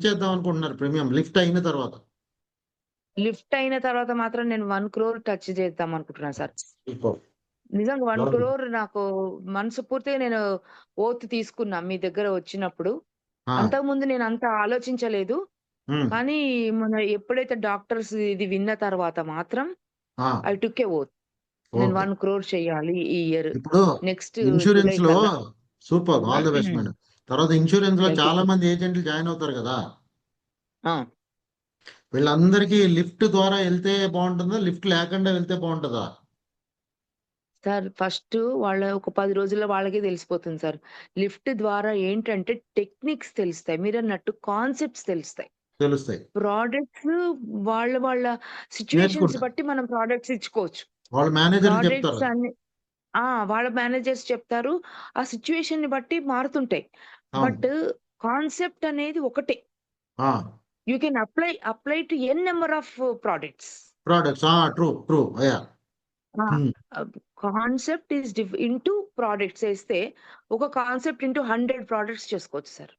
చేద్దాం అనుకుంటున్నారు premium lift అయిన తర్వాత? లిఫ్ట్ అయిన తర్వాత మాత్రం నేను 1 క్రోర్ టచ్ చేద్దాం అనుకుంటున్నాను సార్. సూపర్. నిజంగా 1 బాగుంది. క్రోర్ నాకు మనస్ఫూర్తిగా నేను ఓత్ తీసుకున్నా మీ దగ్గర వచ్చినప్పుడు. ఆ! అంతకుముందు నేనంత ఆలోచించలేదు. హ్మ్. కానీ ఎప్పుడైతే డాక్టర్స్ ఇది విన్న తర్వాత మాత్రం ఆ! I took a oath. నేను ఓకే. 1 క్రోర్ చేయాలి ఈ ఇయర్. ఇప్పుడు నెక్స్ట్ జూలై ఇన్స్యూరెన్స్‌లో కల్లా. సూపర్బ్. ఆల్ ది బెస్ట్ హ్మ్. మేడం. తర్వాత ఇన్స్యూరెన్స్‌లో థాంక్ యూ చాలా సార్. మంది ఏజెంట్లు జాయిన్ అవుతారు గదా! ఆ! వీళ్ళందరికీ లిఫ్ట్ ద్వారా ఎళ్తే బావుంటుందా? లిఫ్ట్ లేకుండా వెళ్తే బావుంటదా? సార్ ఫస్ట్ వాళ్ళ ఒక 10 రోజుల్లో వాళ్ళకే తెలిసిపోతుంది సార్. లిఫ్ట్ ద్వారా ఏంటంటే టెక్నిక్స్ తెలుస్తాయి. మీరన్నట్టు కాన్సెప్ట్స్ తెలుస్తాయి. తెలుస్తాయి. ప్రొడక్ట్స్ వాళ్ళ వాళ్ళ సిట్యుయేషన్స్ నేర్చుకుంటారు. బట్టి మనం ప్రొడక్ట్స్ ఇచ్చుకోవచ్చు. వాళ్ళ మేనేజర్‌లు చెప్తారు. ప్రొడక్ట్స్ అన్ని వాళ్ళ మేనేజర్స్ చెప్తారు. ఆ సిట్యుయేషన్‌ని బట్టి మారుతుంటాయి. అవును. బట్ కాన్సెప్ట్ అనేది ఒకటే. Ah! You can apply to n number of products. Products. Ah! True. Yeah! Ah! Hmm. Concept is into products ఏస్తే ఒక కాన్సెప్ట్ ఇంటూ 100 ప్రొడక్ట్స్ చేసుకోవచ్చు సార్.